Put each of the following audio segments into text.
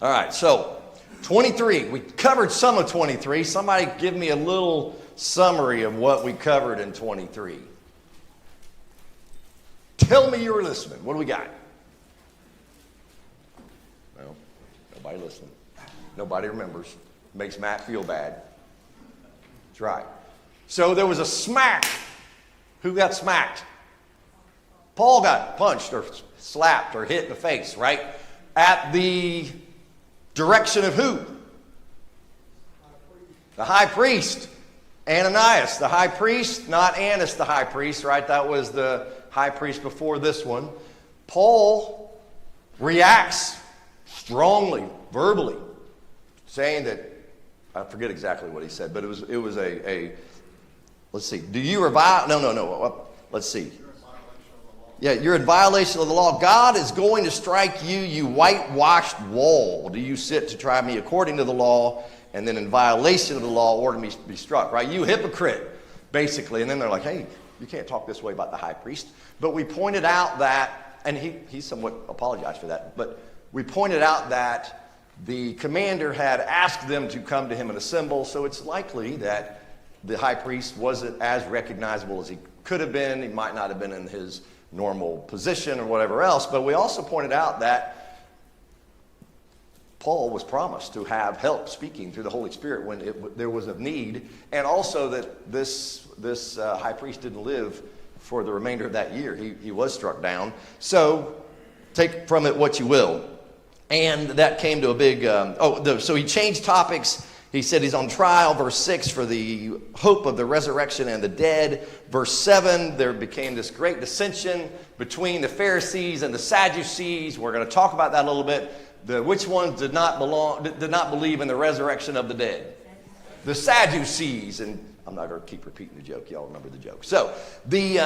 All right, so 23. We covered some of 23. Somebody give me a little summary of what we covered in 23. Tell me you were listening. What do we got? Well, nobody listening. Nobody remembers. Makes Matt feel bad. That's right. So there was a smack. Who got smacked? Paul got punched or slapped or hit in the face, right? At the direction of who? The high priest. Ananias, the high priest, not Annas, the high priest, right? That was the high priest before this one. Paul reacts strongly, verbally, saying that, I forget exactly what he said, but it was a let's see, do you revile? No. Let's see. Yeah, you're in violation of the law. God is going to strike you, you whitewashed wall. Do you sit to try me according to the law, and then in violation of the law, order me to be struck, right? You hypocrite, basically. And then they're like, hey, you can't talk this way about the high priest. But we pointed out that, and he somewhat apologized for that, but we pointed out that the commander had asked them to come to him and assemble, so it's likely that the high priest wasn't as recognizable as he could have been. He might not have been in his normal position or whatever else, but we also pointed out that Paul was promised to have help speaking through the Holy Spirit when there was a need, and also that this high priest didn't live for the remainder of that year. He was struck down. So take from it what you will. And that came to a big, so he changed topics. He said he's on trial, verse 6, for the hope of the resurrection and the dead. Verse 7, there became this great dissension between the Pharisees and the Sadducees. We're going to talk about that a little bit. Which ones did not believe in the resurrection of the dead? The Sadducees. And I'm not going to keep repeating the joke. Y'all remember the joke. So they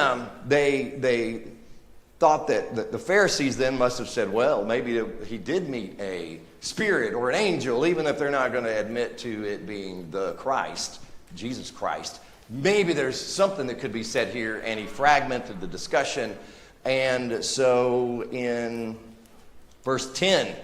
thought that the Pharisees then must have said, well, maybe he did meet a spirit or an angel, even if they're not going to admit to it being the Christ, Jesus Christ. Maybe there's something that could be said here, and he fragmented the discussion. And so in verse 10,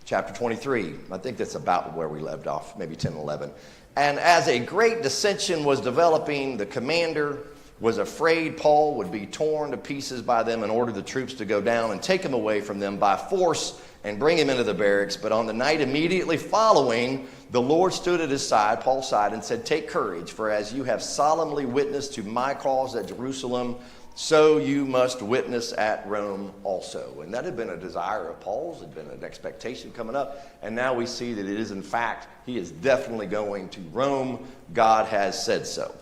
chapter 23, I think that's about where we left off, maybe 10 and 11. And as a great dissension was developing, the commander was afraid Paul would be torn to pieces by them and ordered the troops to go down and take him away from them by force and bring him into the barracks. But on the night immediately following, the Lord stood at his side, Paul's side, and said, take courage, for as you have solemnly witnessed to my cause at Jerusalem, so you must witness at Rome also. And that had been a desire of Paul's, had been an expectation coming up. And now we see that it is, in fact, he is definitely going to Rome. God has said so.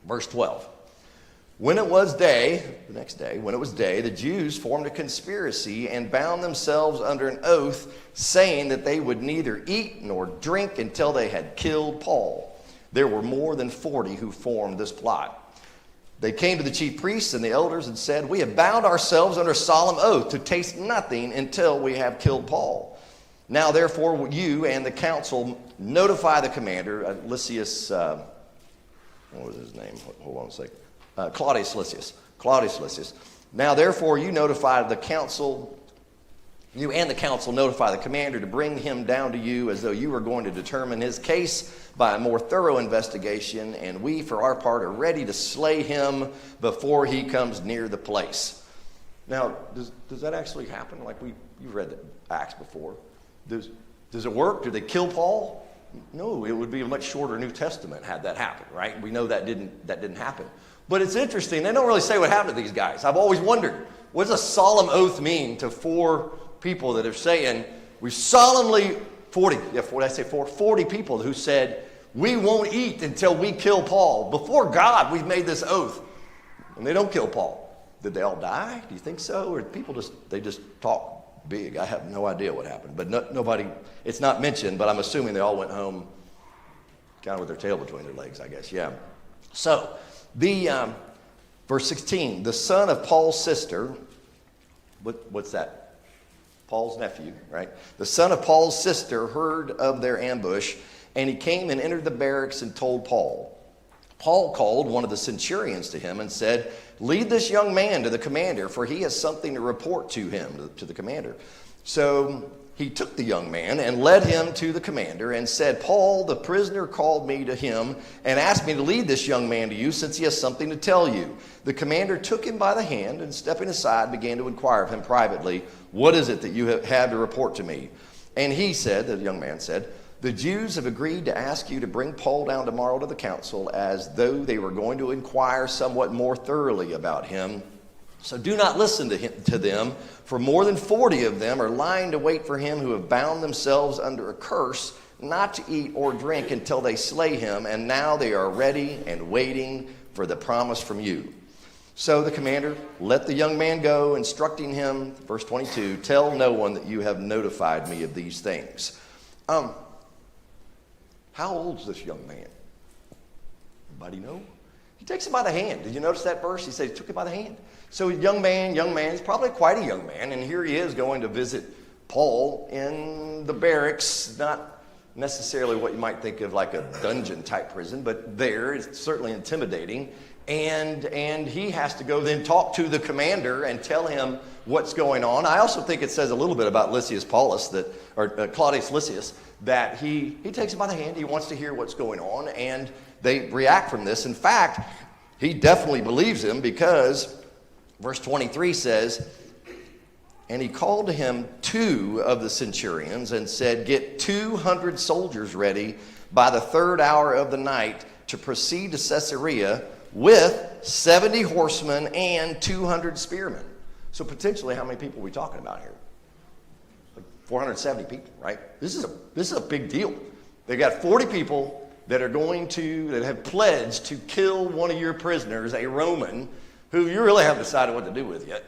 Verse 12. When it was day, the next day, when it was day, the Jews formed a conspiracy and bound themselves under an oath, saying that they would neither eat nor drink until they had killed Paul. There were more than 40 who formed this plot. They came to the chief priests and the elders and said, we have bound ourselves under solemn oath to taste nothing until we have killed Paul. Now, therefore, you and the council notify the commander, Lysias, what was his name? Hold on a second. Claudius Lysias. Now, therefore, you and the council notify the commander to bring him down to you as though you were going to determine his case by a more thorough investigation, and we, for our part, are ready to slay him before he comes near the place. Now, does that actually happen? Like you've read the Acts before. Does it work? Do they kill Paul? No, it would be a much shorter New Testament had that happened, right? We know that didn't happen. But it's interesting. They don't really say what happened to these guys. I've always wondered, what does a solemn oath mean to 4 people that are saying, we solemnly, 40 people who said, we won't eat until we kill Paul. Before God, we've made this oath. And they don't kill Paul. Did they all die? Do you think so? Or people just talk big? I have no idea what happened. But nobody, it's not mentioned, but I'm assuming they all went home kind of with their tail between their legs, I guess. Yeah. So, verse 16, the son of Paul's sister, what's that? Paul's nephew, right? The son of Paul's sister heard of their ambush, and he came and entered the barracks and told Paul. Paul called one of the centurions to him and said, lead this young man to the commander, for he has something to report to him, to the commander. So he took the young man and led him to the commander and said, Paul, the prisoner, called me to him and asked me to lead this young man to you since he has something to tell you. The commander took him by the hand and, stepping aside, began to inquire of him privately, what is it that you have to report to me? And he said, the young man said, the Jews have agreed to ask you to bring Paul down tomorrow to the council as though they were going to inquire somewhat more thoroughly about him. So do not listen to them, for more than 40 of them are lying to wait for him who have bound themselves under a curse not to eat or drink until they slay him, and now they are ready and waiting for the promise from you. So the commander let the young man go, instructing him, verse 22, tell no one that you have notified me of these things. How old is this young man? Anybody know? He takes him by the hand. Did you notice that verse? He said he took him by the hand. So young man, he's probably quite a young man, and here he is going to visit Paul in the barracks, not necessarily what you might think of like a dungeon type prison, but there it's certainly intimidating. And he has to go then talk to the commander and tell him what's going on. I also think it says a little bit about Claudius Lysias, that he takes him by the hand. He wants to hear what's going on, and they react from this. In fact, he definitely believes him because verse 23 says, and he called to him 2 of the centurions and said, get 200 soldiers ready by the 3rd hour of the night to proceed to Caesarea with 70 horsemen and 200 spearmen. So potentially, how many people are we talking about here? Like 470 people, right? This is a big deal. They got 40 people that have pledged to kill one of your prisoners, a Roman, who you really haven't decided what to do with yet.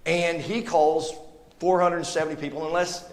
And he calls 470 people, unless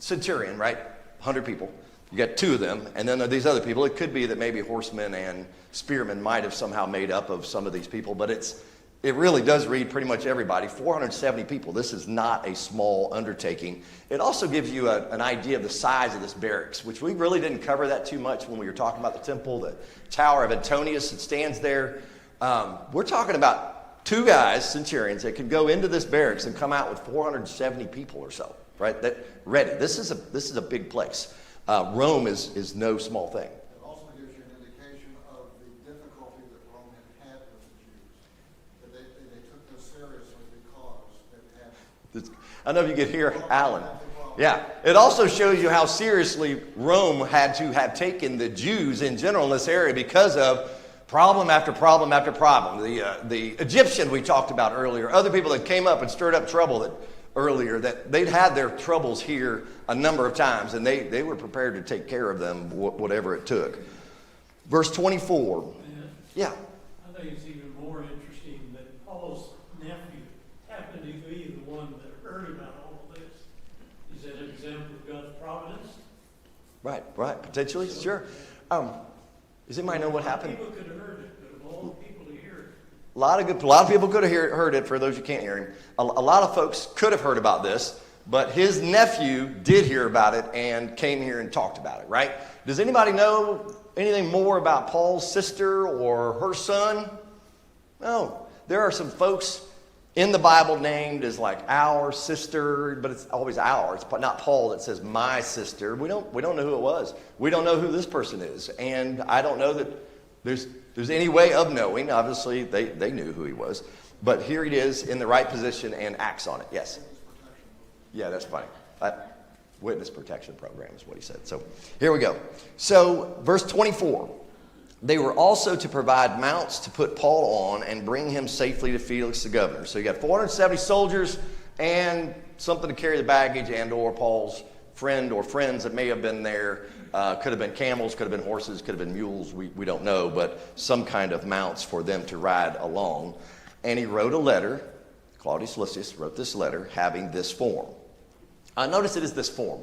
centurion, right? 100 people. You got 2 of them, and then these other people. It could be that maybe horsemen and spearmen might have somehow made up of some of these people, but it really does read pretty much everybody. 470 people. This is not a small undertaking. It also gives you an idea of the size of this barracks, which we really didn't cover that too much when we were talking about the temple, the Tower of Antonius that stands there. We're talking about 2 guys, centurions, that could go into this barracks and come out with 470 people or so, right? That ready. This is a big place. Rome is no small thing. It also gives you an indication of the difficulty that Rome had with the Jews. That they took this seriously because they had. I know if you could hear Alan. Yeah. It also shows you how seriously Rome had to have taken the Jews in general in this area because of problem after problem after problem. The Egyptian we talked about earlier, other people that came up and stirred up trouble earlier, that they'd had their troubles here a number of times, and they were prepared to take care of them, whatever it took. Verse 24. Yeah. I think it's even more interesting that Paul's nephew happened to be the one that heard about all of this. Is that an example of God's providence? Right, potentially, sure. Does anybody know what happened? People could have heard it, but of all the people to hear it. A lot of people could have heard it, for those who can't hear him. A lot of folks could have heard about this, but his nephew did hear about it and came here and talked about it, right? Does anybody know anything more about Paul's sister or her son? No. There are some folks in the Bible named as like our sister, but it's always ours, but not Paul that says my sister. We don't know who it was. We don't know who this person is, and I don't know that there's any way of knowing. Obviously, they knew who he was, but here he is in the right position and acts on it. Yes. Yeah, that's funny. Witness protection program is what he said. So here we go. So verse 24. They were also to provide mounts to put Paul on and bring him safely to Felix the governor. So you got 470 soldiers and something to carry the baggage and or Paul's friend or friends that may have been there. Could have been camels, could have been horses, could have been mules. We don't know, but some kind of mounts for them to ride along. And he wrote a letter. Claudius Lysias wrote this letter having this form. Notice it is this form.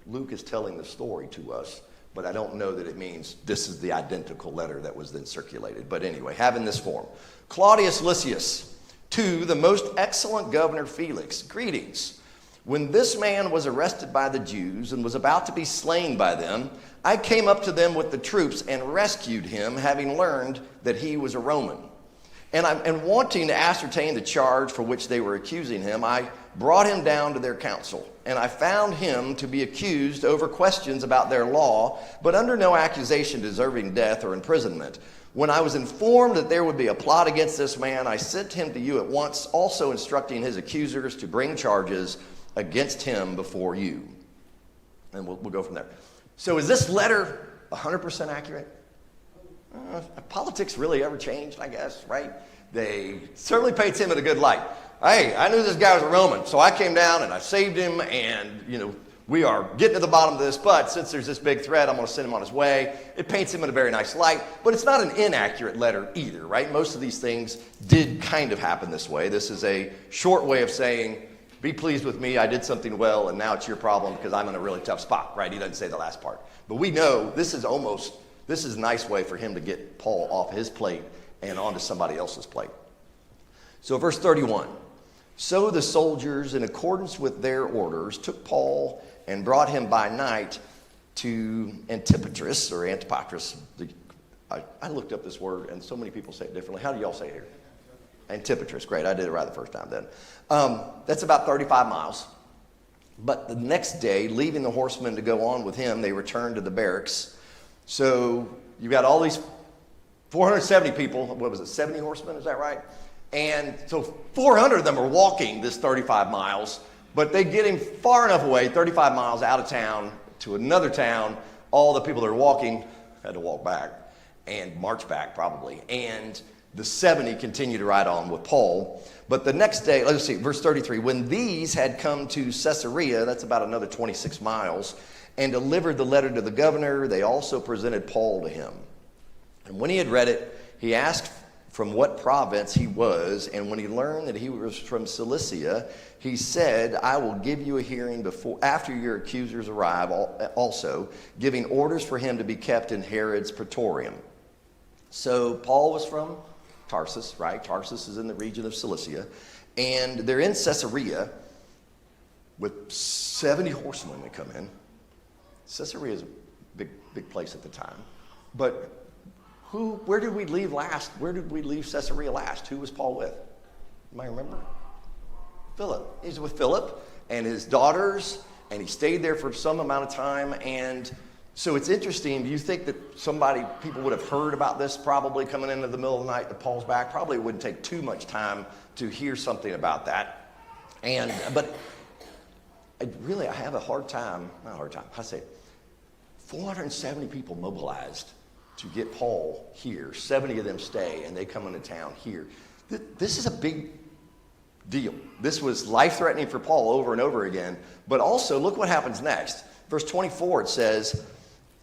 Luke is telling the story to us, but I don't know that it means this is the identical letter that was then circulated. But anyway, having this form. Claudius Lysias, to the most excellent governor Felix, greetings. When this man was arrested by the Jews and was about to be slain by them, I came up to them with the troops and rescued him, having learned that he was a Roman. And wanting to ascertain the charge for which they were accusing him, I brought him down to their council. And I found him to be accused over questions about their law, but under no accusation deserving death or imprisonment. When I was informed that there would be a plot against this man, I sent him to you at once, also instructing his accusers to bring charges against him before you. And we'll go from there. So is this letter 100% accurate? Politics really ever changed, I guess, right? They certainly paints him in a good light. Hey, I knew this guy was a Roman, so I came down and I saved him, and, we are getting to the bottom of this, but since there's this big threat, I'm going to send him on his way. It paints him in a very nice light, but it's not an inaccurate letter either, right? Most of these things did kind of happen this way. This is a short way of saying, be pleased with me, I did something well, and now it's your problem because I'm in a really tough spot, right? He doesn't say the last part. But we know this is a nice way for him to get Paul off his plate and onto somebody else's plate. So verse 31. So the soldiers, in accordance with their orders, took Paul and brought him by night to Antipatris, or Antipatris. I looked up this word, and so many people say it differently. How do y'all say it here? Antipatris. Great, I did it right the first time then. That's about 35 miles. But the next day, leaving the horsemen to go on with him, they returned to the barracks. So you've got all these 470 people. What was it, 70 horsemen? Is that right? And so 400 of them are walking this 35 miles, but they get him far enough away, 35 miles out of town to another town. All the people that are walking had to walk back and march back probably. And the 70 continue to ride on with Paul. But the next day, let's see, verse 33, when these had come to Caesarea, that's about another 26 miles, and delivered the letter to the governor, they also presented Paul to him. And when he had read it, he asked from what province he was, and when he learned that he was from Cilicia, he said, I will give you a hearing after your accusers arrive also, giving orders for him to be kept in Herod's praetorium. So Paul was from Tarsus, right? Tarsus is in the region of Cilicia, and they're in Caesarea with 70 horsemen that come in. Caesarea is a big place at the time, but where did we leave last? Where did we leave Caesarea last? Who was Paul with? You might remember? Philip. He's with Philip and his daughters, and he stayed there for some amount of time. And so it's interesting. Do you think that people would have heard about this probably coming into the middle of the night that Paul's back? Probably it wouldn't take too much time to hear something about that. But I have a hard time, not a hard time, how to say it? 470 people mobilized to get Paul here. 70 of them stay, and they come into town here. This is a big deal. This was life-threatening for Paul over and over again. But also, look what happens next. Verse 24, it says,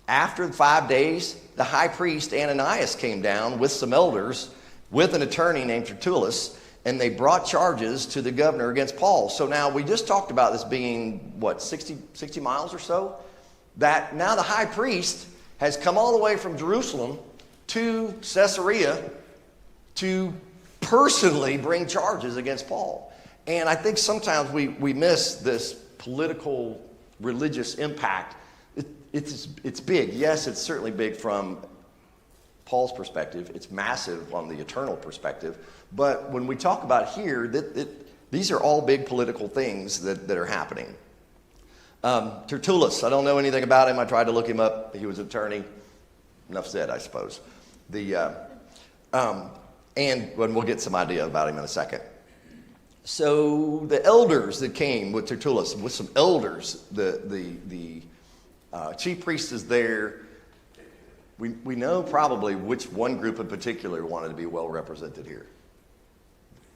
after 5 days, the high priest Ananias came down with some elders, with an attorney named Tertullus, and they brought charges to the governor against Paul. So now, we just talked about this being, 60 miles or so? That now the high priest has come all the way from Jerusalem to Caesarea to personally bring charges against Paul. And I think sometimes we miss this political, religious impact. It's big. Yes, it's certainly big from Paul's perspective. It's massive on the eternal perspective. But when we talk about here, these are all big political things that are happening. Tertullus, I don't know anything about him. I tried to look him up. He was an attorney. Enough said, I suppose. And we'll get some idea about him in a second. So the elders that came with Tertullus, with some elders, the chief priest is there. We know probably which one group in particular wanted to be well represented here.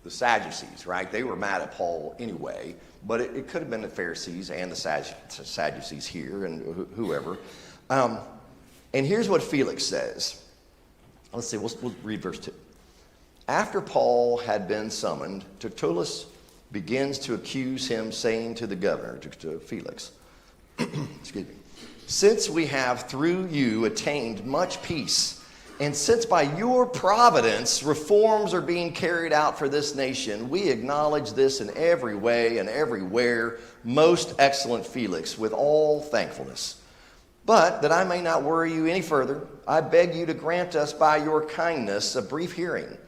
The Sadducees, right? They were mad at Paul anyway, but it could have been the Pharisees and the Sadducees here and whoever. And here's what Felix says. Let's see, we'll read verse 2. After Paul had been summoned, Tertullus begins to accuse him, saying to the governor, to Felix, excuse me, since we have through you attained much peace, and since by your providence reforms are being carried out for this nation, we acknowledge this in every way and everywhere, most excellent Felix, with all thankfulness. But that I may not worry you any further, I beg you to grant us by your kindness a brief hearing.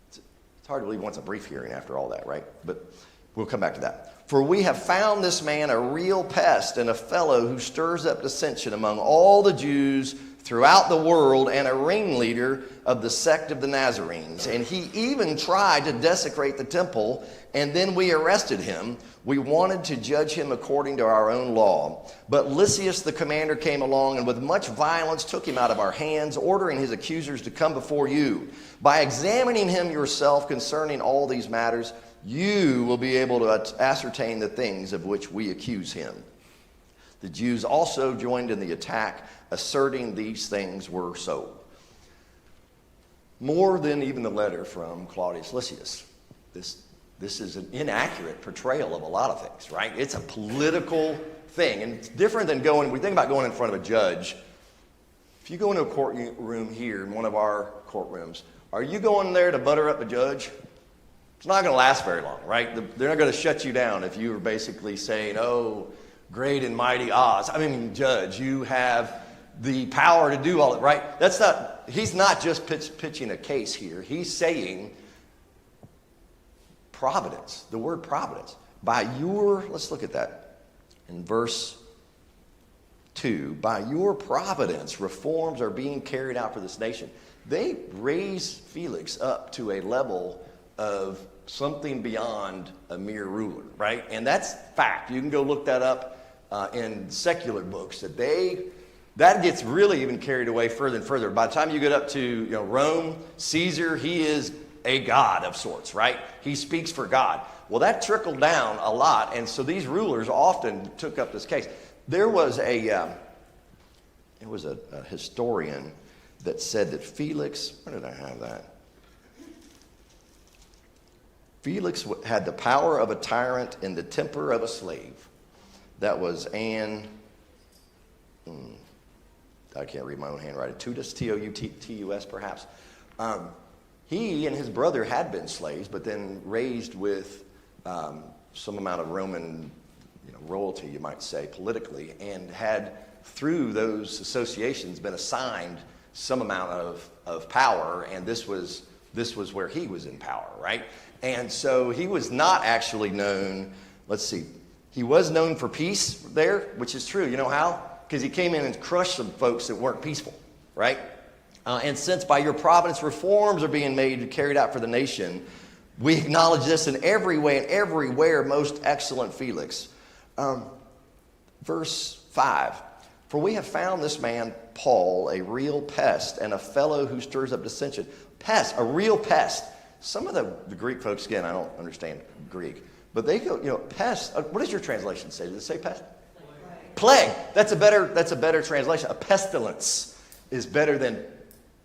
It's hard to believe once a brief hearing after all that, right? But we'll come back to that. For we have found this man a real pest and a fellow who stirs up dissension among all the Jews throughout the world, and a ringleader of the sect of the Nazarenes. And he even tried to desecrate the temple, and then we arrested him. We wanted to judge him according to our own law. But Lysias the commander came along and with much violence took him out of our hands, ordering his accusers to come before you. By examining him yourself concerning all these matters, you will be able to ascertain the things of which we accuse him. The Jews also joined in the attack, asserting these things were so. More than even the letter from Claudius Lysias. This is an inaccurate portrayal of a lot of things, right? It's a political thing. And it's different than we think about going in front of a judge. If you go into a courtroom here in one of our courtrooms, are you going there to butter up a judge? It's not going to last very long, right? They're not going to shut you down if you are basically saying, oh, great and mighty Oz. Judge, you have the power to do all it, right? He's not just pitching a case here. He's saying providence, the word providence. Let's look at that in verse 2. By your providence, reforms are being carried out for this nation. They raise Felix up to a level of something beyond a mere ruler, right? And that's fact. You can go look that up in secular books, that gets really even carried away further and further. By the time you get up to Rome, Caesar, he is a god of sorts, right? He speaks for God. Well, that trickled down a lot, and so these rulers often took up this case. There was a historian that said that Felix, where did I have that? Felix had the power of a tyrant and the temper of a slave. That was I can't read my own handwriting. Toutus, T-O-U-T-U-S perhaps. He and his brother had been slaves, but then raised with some amount of Roman royalty, you might say, politically, and had, through those associations, been assigned some amount of power, and this was where he was in power, right? And so he was not actually known, he was known for peace there, which is true. You know how? Because he came in and crushed some folks that weren't peaceful, right? And since by your providence reforms are being carried out for the nation, we acknowledge this in every way and everywhere, most excellent Felix. Verse 5, for we have found this man, Paul, a real pest and a fellow who stirs up dissension. Pest, a real pest. Some of the Greek folks, again, I don't understand Greek, but they go, pest. What does your translation say? Does it say pest? Plague. That's a better translation. A pestilence is better than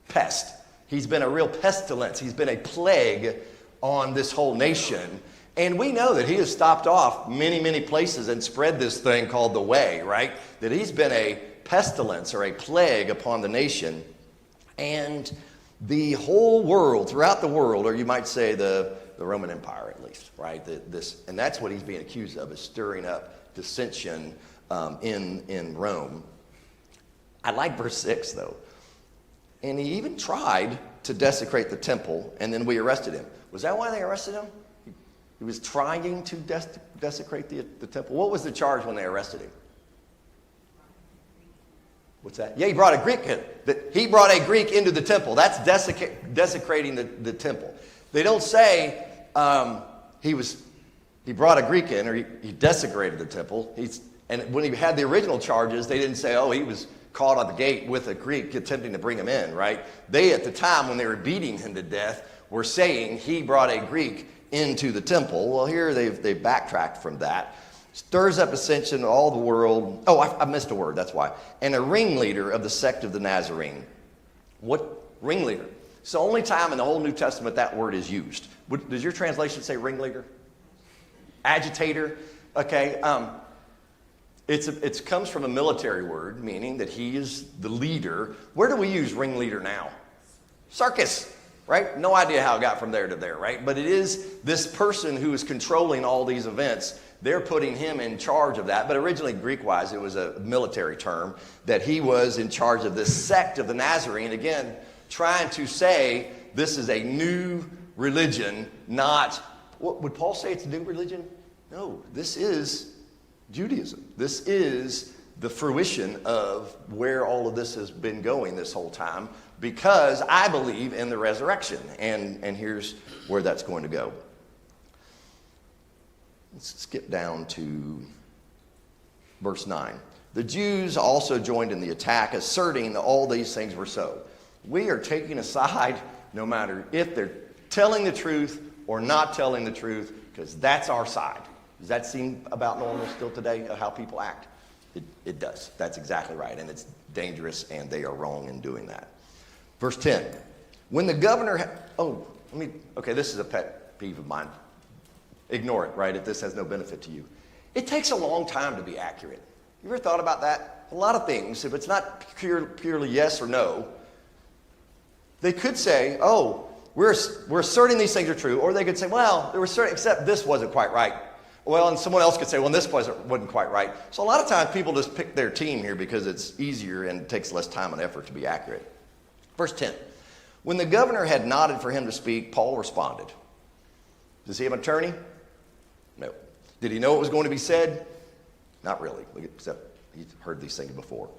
pest. He's been a real pestilence. He's been a plague on this whole nation. And we know that he has stopped off many, many places and spread this thing called the way, right? That he's been a pestilence or a plague upon the nation. And the whole world, throughout the world, or you might say the Roman Empire at least, right? And that's what he's being accused of, is stirring up dissension in Rome. I like verse 6, though. And he even tried to desecrate the temple, and then we arrested him. Was that why they arrested him? He was trying to desecrate the temple. What was the charge when they arrested him? What's that? Yeah, he brought a Greek in. He brought a Greek into the temple. That's desecrating the temple. They don't say he brought a Greek in, or he desecrated the temple. And when he had the original charges, they didn't say, he was caught on the gate with a Greek attempting to bring him in, right? They, at the time when they were beating him to death, were saying he brought a Greek into the temple. Well, here they've backtracked from that. Stirs up dissension in all the world. I missed a word, that's why. And a ringleader of the sect of the Nazarene. What? Ringleader. It's the only time in the whole New Testament that word is used. Does your translation say ringleader? Agitator? Okay. It comes from a military word, meaning that he is the leader. Where do we use ringleader now? Circus, right? No idea how it got from there to there, right? But it is this person who is controlling all these events. They're putting him in charge of that. But originally, Greek-wise, it was a military term, that he was in charge of this sect of the Nazarene. Again, trying to say this is a new religion, not... Would Paul say it's a new religion? No, this is Judaism. This is the fruition of where all of this has been going this whole time, because I believe in the resurrection. And here's where that's going to go. Let's skip down to verse 9. The Jews also joined in the attack, asserting that all these things were so. We are taking a side no matter if they're telling the truth or not telling the truth, because that's our side. Does that seem about normal still today, how people act? It does. That's exactly right. And it's dangerous, and they are wrong in doing that. Verse 10. When the governor... this is a pet peeve of mine. Ignore it, right, if this has no benefit to you. It takes a long time to be accurate. You ever thought about that? A lot of things, if it's not purely yes or no, they could say, we're asserting these things are true, or they could say, well, they were certain, except this wasn't quite right. Well, and someone else could say, well, this wasn't quite right. So a lot of times people just pick their team here because it's easier and it takes less time and effort to be accurate. Verse 10. When the governor had nodded for him to speak, Paul responded. Does he have an attorney? No. Did he know what was going to be said? Not really, except he's heard these things before.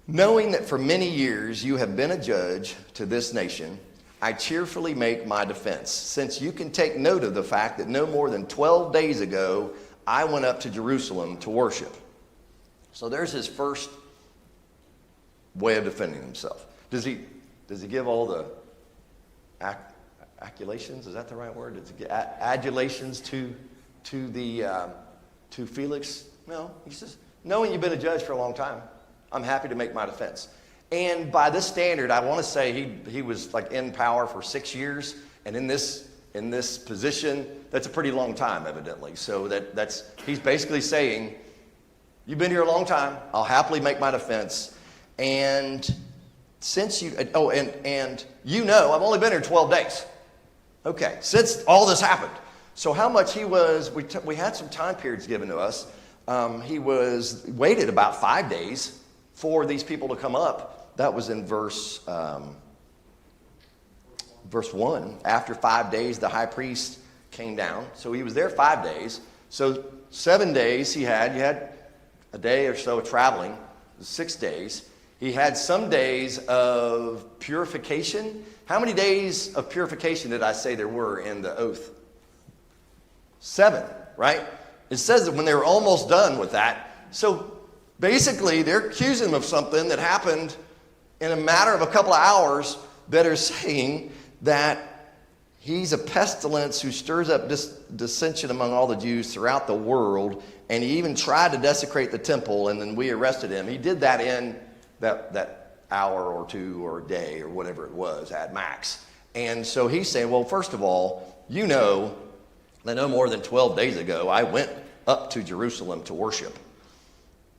Knowing that for many years you have been a judge to this nation, I cheerfully make my defense, since you can take note of the fact that no more than 12 days ago, I went up to Jerusalem to worship. So there's his first way of defending himself. Does he give all the accolations? Is that the right word? Does he give adulations to Felix? No, he says, knowing you've been a judge for a long time, I'm happy to make my defense. And by this standard, I want to say he was like in power for 6 years, and in this position, that's a pretty long time, evidently. So he's basically saying, you've been here a long time, I'll happily make my defense. And since I've only been here 12 days. Okay, since all this happened. So how much we had some time periods given to us. He waited about 5 days for these people to come up. That was in verse 1. After 5 days, the high priest came down. So he was there 5 days. So 7 days you had a day or so of traveling, 6 days. He had some days of purification. How many days of purification did I say there were in the oath? 7, right? It says that when they were almost done with that. So basically, they're accusing him of something that happened in a matter of a couple of hours, that are saying that he's a pestilence who stirs up dissension among all the Jews throughout the world, and he even tried to desecrate the temple, and then we arrested him. He did that in that hour or two or a day or whatever it was at max. And so he's saying, well, first of all, you know that no more than 12 days ago I went up to Jerusalem to worship.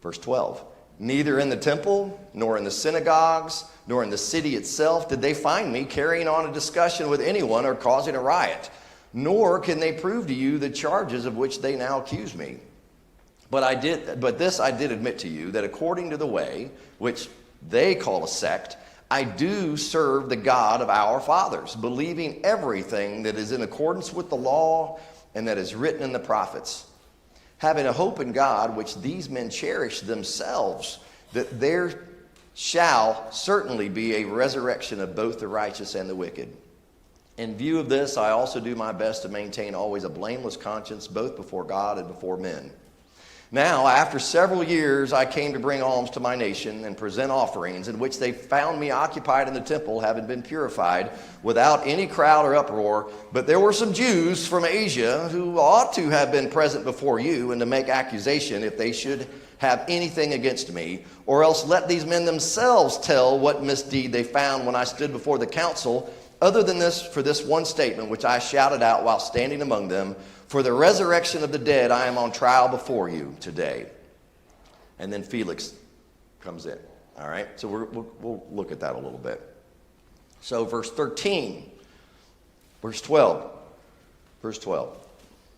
Verse 12. Neither in the temple, nor in the synagogues, nor in the city itself did they find me carrying on a discussion with anyone or causing a riot. Nor can they prove to you the charges of which they now accuse me. But this I did admit to you, that according to the way, which they call a sect, I do serve the God of our fathers, believing everything that is in accordance with the law and that is written in the prophets, having a hope in God, which these men cherish themselves, that there shall certainly be a resurrection of both the righteous and the wicked. In view of this, I also do my best to maintain always a blameless conscience, both before God and before men. Now, after several years, I came to bring alms to my nation and present offerings, in which they found me occupied in the temple, having been purified, without any crowd or uproar. But there were some Jews from Asia who ought to have been present before you, and to make accusation if they should have anything against me. Or else let these men themselves tell what misdeed they found when I stood before the council, other than this, for this one statement, which I shouted out while standing among them, for the resurrection of the dead, I am on trial before you today. And then Felix comes in. All right, so we'll look at that a little bit. So verse 13, verse 12.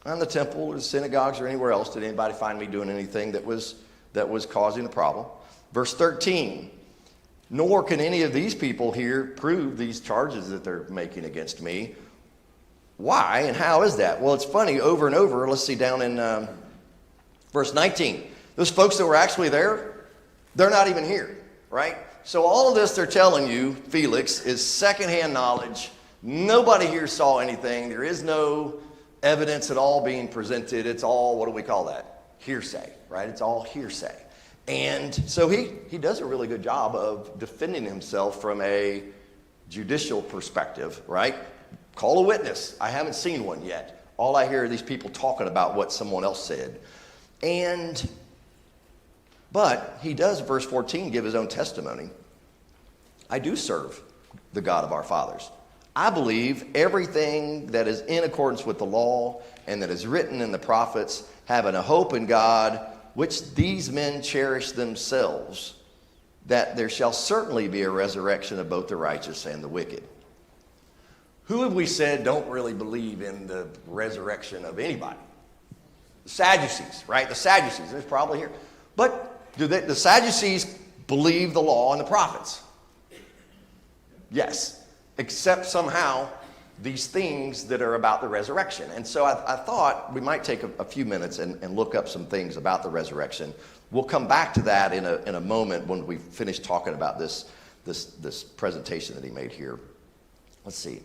Not in the temple or the synagogues or anywhere else did anybody find me doing anything that was causing a problem. Verse 13, nor can any of these people here prove these charges that they're making against me. Why and how is that? Well, it's funny, over and over. Let's see down in verse 19. Those folks that were actually there, they're not even here, right? So all of this they're telling you, Felix, is secondhand knowledge. Nobody here saw anything. There is no evidence at all being presented. It's all, what do we call that? Hearsay, right? It's all hearsay. And so he does a really good job of defending himself from a judicial perspective, right? Call a witness. I haven't seen one yet. All I hear are these people talking about what someone else said. But he does, verse 14, give his own testimony. I do serve the God of our fathers. I believe everything that is in accordance with the law and that is written in the prophets, having a hope in God, which these men cherish themselves, that there shall certainly be a resurrection of both the righteous and the wicked. Who have we said don't really believe in the resurrection of anybody? The Sadducees, right? The Sadducees, they're probably here. But do the Sadducees believe the law and the prophets? Yes, except somehow these things that are about the resurrection. And so I thought we might take a few minutes and look up some things about the resurrection. We'll come back to that in a moment when we finish talking about this presentation that he made here. Let's see.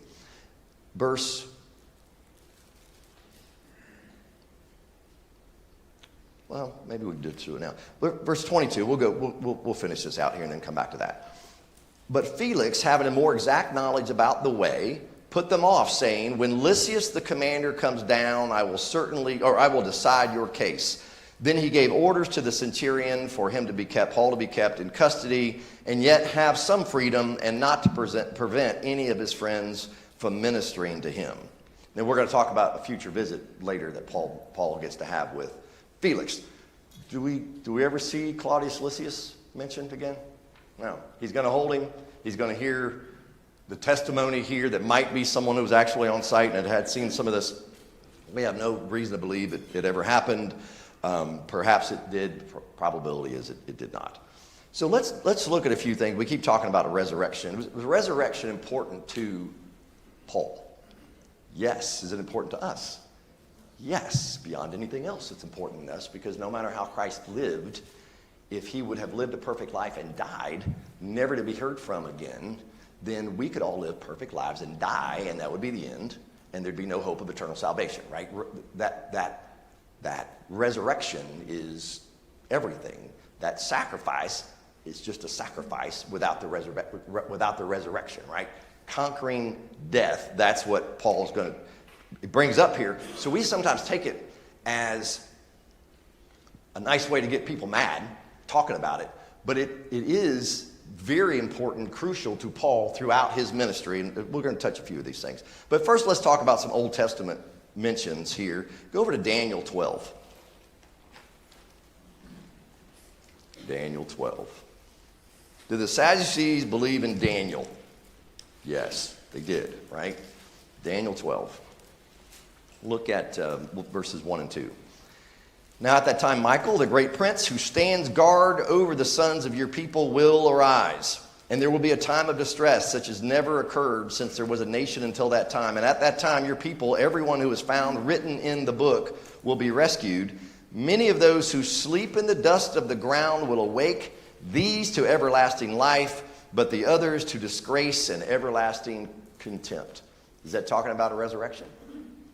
Well, maybe we can do it through it now. Verse 22, we'll finish this out here and then come back to that. But Felix, having a more exact knowledge about the way, put them off, saying, when Lysias the commander comes down, I will decide your case. Then he gave orders to the centurion for him to be kept, Paul to be kept in custody, and yet have some freedom and not to prevent any of his friends from ministering to him. Now we're going to talk about a future visit later that Paul gets to have with Felix. Do we ever see Claudius Lysias mentioned again? No. He's going to hold him. He's going to hear the testimony here that might be someone who was actually on site and had seen some of this. We have no reason to believe it ever happened. Perhaps it did. Probability is it did not. So let's look at a few things. We keep talking about a resurrection. Was resurrection important to Paul? Yes. Is it important to us? Yes. Beyond anything else, it's important to us because no matter how Christ lived, if he would have lived a perfect life and died, never to be heard from again, then we could all live perfect lives and die, and that would be the end, and there'd be no hope of eternal salvation, right? That resurrection is everything. That sacrifice is just a sacrifice without the resurrection, right? Conquering death, that's what Paul's it brings up here. So we sometimes take it as a nice way to get people mad, talking about it, but it is very important, crucial to Paul throughout his ministry, and we're going to touch a few of these things. But first, let's talk about some Old Testament mentions here. Go over to Daniel 12. Daniel 12. Did the Sadducees believe in Daniel? Yes, they did, right? Daniel 12. Look at verses 1 and 2. Now at that time, Michael, the great prince, who stands guard over the sons of your people, will arise. And there will be a time of distress, such as never occurred since there was a nation until that time. And at that time, your people, everyone who is found written in the book, will be rescued. Many of those who sleep in the dust of the ground will awake, these to everlasting life, but the others to disgrace and everlasting contempt. Is that talking about a resurrection?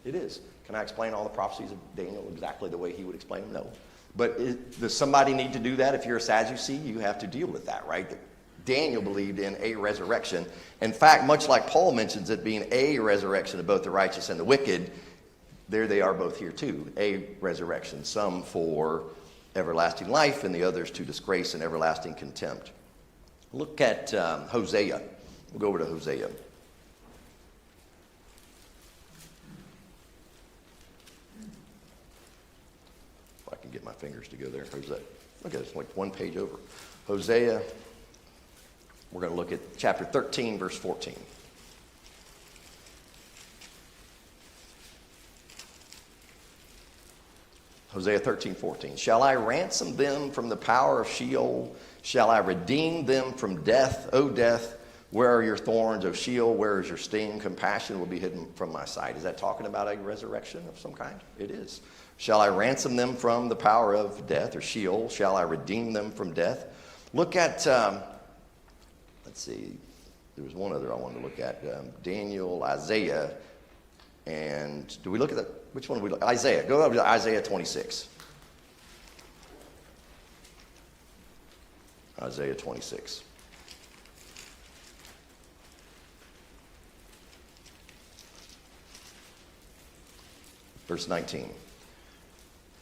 It is. Can I explain all the prophecies of Daniel exactly the way he would explain them? No. But does somebody need to do that? If you're a Sadducee, you have to deal with that, right? Daniel believed in a resurrection. In fact, much like Paul mentions it being a resurrection of both the righteous and the wicked, there they are both here too. A resurrection, some for everlasting life and the others to disgrace and everlasting contempt. Look at Hosea. We'll go over to Hosea. Get my fingers to go there. Hosea. Look at it, it's like one page over. Hosea, we're going to look at chapter 13, verse 14. Hosea 13, 14. Shall I ransom them from the power of Sheol? Shall I redeem them from death, O death? Where are your thorns, O Sheol? Where is your sting? Compassion will be hidden from my sight. Is that talking about a resurrection of some kind? It is. Shall I ransom them from the power of death, or Sheol? Shall I redeem them from death? Look at, let's see, there was one other I wanted to look at. Daniel, Isaiah, and do we look at that? Which one do we look? Isaiah. Go over to Isaiah 26. Isaiah 26. Verse 19.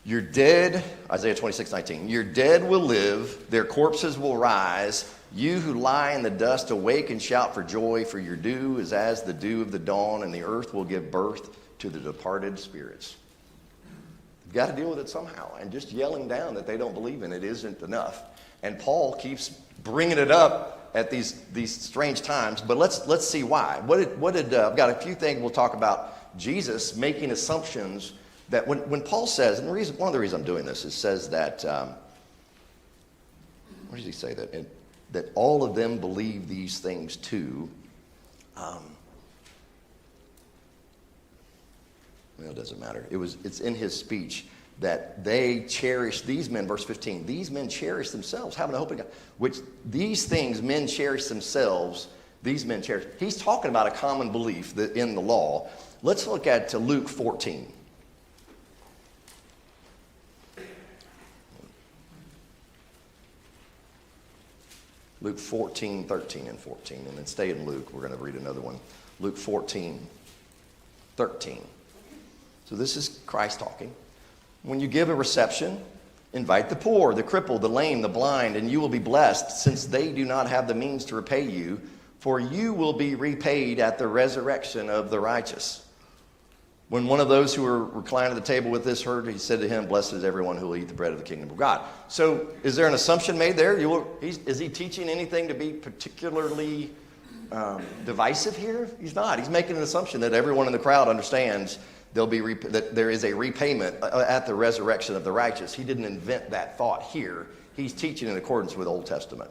Your dead, Isaiah 26:19. Your dead will live, their corpses will rise. You who lie in the dust, awake and shout for joy, for your dew is as the dew of the dawn, and the earth will give birth to the departed spirits. You've got to deal with it somehow, and just yelling down that they don't believe in it isn't enough. And Paul keeps bringing it up at these strange times, but let's see why. I've got a few things we'll talk about Jesus making assumptions that when Paul says, and one of the reasons I'm doing this is says that, where does he say that? That all of them believe these things too. Well, it doesn't matter. It's in his speech that they cherish, these men, verse 15, these men cherish themselves, having a hope in God, which these things men cherish themselves, these men cherish. He's talking about a common belief that in the law. Let's look at Luke 14. Luke 14, 13, and 14. And then stay in Luke. We're going to read another one. Luke 14, 13. So this is Christ talking. When you give a reception, invite the poor, the crippled, the lame, the blind, and you will be blessed, since they do not have the means to repay you, for you will be repaid at the resurrection of the righteous. When one of those who were reclining at the table with this heard, he said to him, blessed is everyone who will eat the bread of the kingdom of God. So is there an assumption made there? Is he teaching anything to be particularly divisive here? He's not. He's making an assumption that everyone in the crowd understands that there is a repayment at the resurrection of the righteous. He didn't invent that thought here. He's teaching in accordance with Old Testament.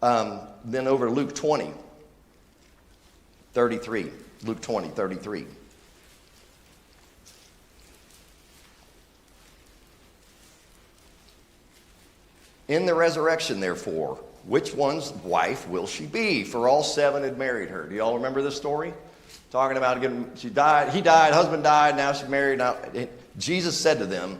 Then over to Luke 20, 33. Luke 20, 33. In the resurrection, therefore, which one's wife will she be? For all seven had married her. Do y'all remember this story? Talking about he died, husband died, now she's married. Now, Jesus said to them,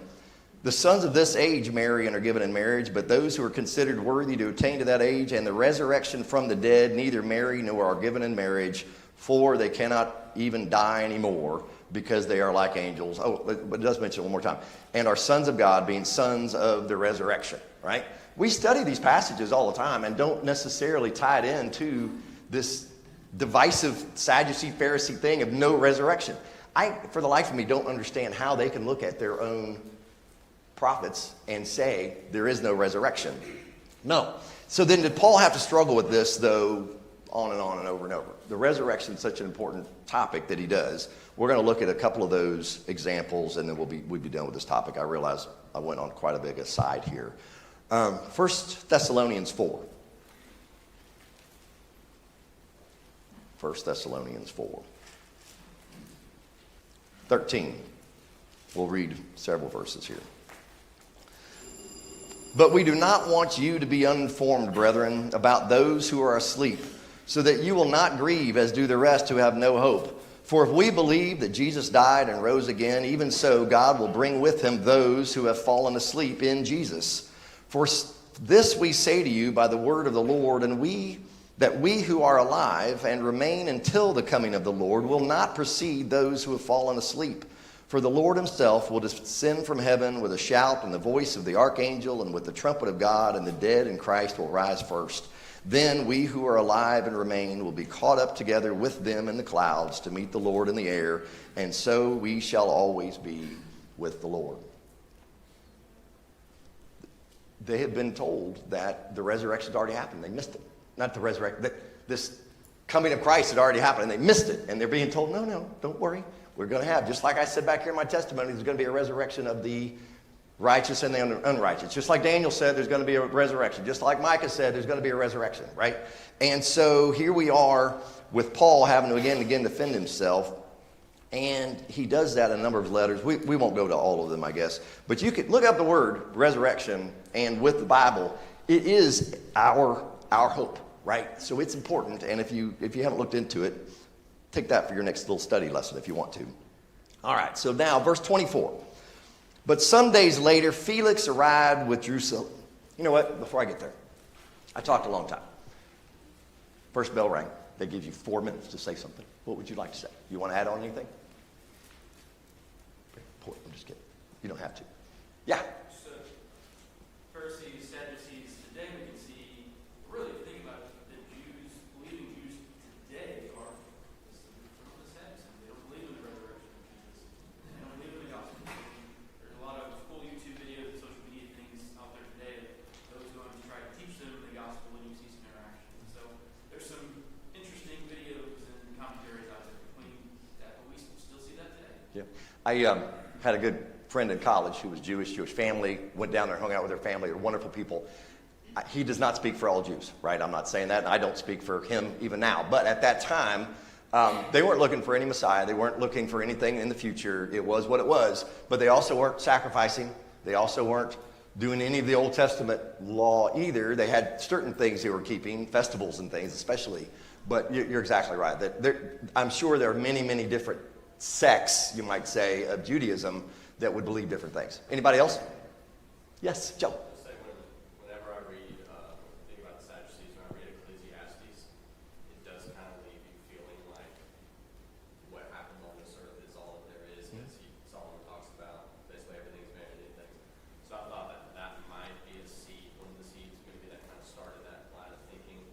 the sons of this age marry and are given in marriage, but those who are considered worthy to attain to that age and the resurrection from the dead neither marry nor are given in marriage, for they cannot even die anymore, because they are like angels. Oh, but it does mention it one more time. And are sons of God, being sons of the resurrection, right? We study these passages all the time and don't necessarily tie it into this divisive Sadducee, Pharisee thing of no resurrection. I, for the life of me, don't understand how they can look at their own prophets and say there is no resurrection. No. So then did Paul have to struggle with this, though, on and over and over? The resurrection is such an important topic that he does. We're going to look at a couple of those examples, and then we'll be done with this topic. I realize I went on quite a big aside here. 1 Thessalonians 4. 1 Thessalonians 4. 13. We'll read several verses here. But we do not want you to be uninformed, brethren, about those who are asleep, so that you will not grieve as do the rest who have no hope. For if we believe that Jesus died and rose again, even so God will bring with him those who have fallen asleep in Jesus. For this we say to you by the word of the Lord, and that we who are alive and remain until the coming of the Lord will not precede those who have fallen asleep. For the Lord himself will descend from heaven with a shout and the voice of the archangel and with the trumpet of God, and the dead in Christ will rise first. Then we who are alive and remain will be caught up together with them in the clouds to meet the Lord in the air, and so we shall always be with the Lord. They had been told that the resurrection had already happened. They missed it. Not the resurrection. This coming of Christ had already happened, and they missed it. And they're being told, no, don't worry. We're going to have, just like I said back here in my testimony, there's going to be a resurrection of the righteous and the unrighteous. Just like Daniel said, there's going to be a resurrection. Just like Micah said, there's going to be a resurrection, right? And so here we are with Paul having to again defend himself. And he does that in a number of letters. We won't go to all of them, I guess. But you could look up the word resurrection, and with the Bible, it is our hope, right? So it's important. And if you haven't looked into it, take that for your next little study lesson if you want to. All right, so now verse 24. But some days later, Felix arrived with Drusilla. You know what? Before I get there, I talked a long time. First bell rang. They give you 4 minutes to say something. What would you like to say? You want to add on anything? I'm just kidding. You don't have to. Yeah. So, Pharisees, Sadducees, today we can see, really, if you think about it, the Jews, believing Jews today are from the Sadducees. They don't believe in the resurrection of Jesus. They don't believe in the gospel. There's a lot of cool YouTube videos and social media things out there today of those going to try to teach them the gospel, and you see some interaction. So, there's some interesting videos and commentaries out there between that, but we still see that today. Yeah. I had a good friend in college who was Jewish family, went down there, hung out with their family. They're wonderful people. He does not speak for all Jews, right? I'm not saying that, and I don't speak for him even now. But at that time, they weren't looking for any Messiah. They weren't looking for anything in the future. It was what it was. But they also weren't sacrificing. They also weren't doing any of the Old Testament law either. They had certain things they were keeping, festivals and things especially. But you're exactly right. I'm sure there are many, many different sects, you might say, of Judaism that would believe different things. Anybody else? Yes, Joe. Whenever I read, think about the Sadducees, when I read Ecclesiastes, it does kind of leave you feeling like what happened on this earth is all that there is. As Solomon talks about, basically everything's vanity and things. So I thought that might be a seed, one of the seeds maybe that kind of started that line of thinking.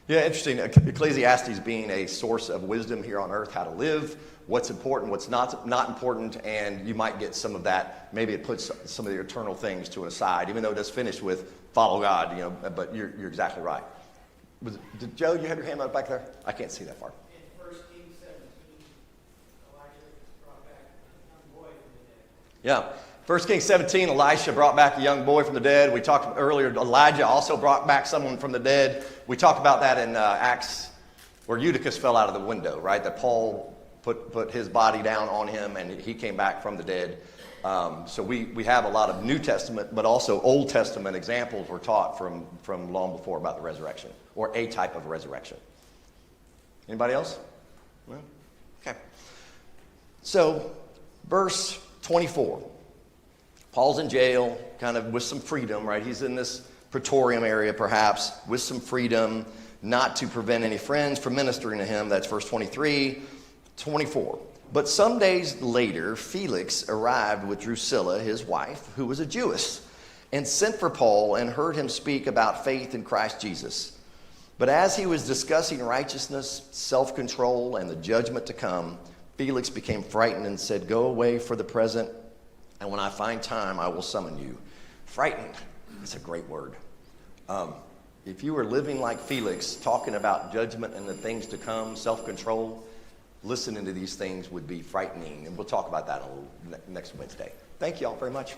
Yeah, interesting. Ecclesiastes being a source of wisdom here on earth, how to live, what's important, what's not important, and you might get some of that. Maybe it puts some of the eternal things to an aside, even though it does finish with follow God, but you're exactly right. Joe, you have your hand up back there? I can't see that far. In 1 Kings 17, Elijah brought back a young boy from the dead. Yeah. 1 Kings 17, Elisha brought back a young boy from the dead. We talked earlier, Elijah also brought back someone from the dead. We talked about that in Acts, where Eutychus fell out of the window, right? That Paul put his body down on him, and he came back from the dead. So we have a lot of New Testament, but also Old Testament examples were taught from long before about the resurrection, or a type of resurrection. Anybody else? No? Okay. So, verse 24. Paul's in jail, kind of with some freedom, right? He's in this praetorium area, perhaps, with some freedom, not to prevent any friends from ministering to him. That's verse 23. 24. But some days later, Felix arrived with Drusilla, his wife, who was a Jewess, and sent for Paul and heard him speak about faith in Christ Jesus. But as he was discussing righteousness, self-control, and the judgment to come, Felix became frightened and said, "Go away for the present, and when I find time, I will summon you." Frightened. It's a great word. If you were living like Felix, talking about judgment and the things to come, self-control, listening to these things would be frightening. And we'll talk about that next Wednesday. Thank you all very much.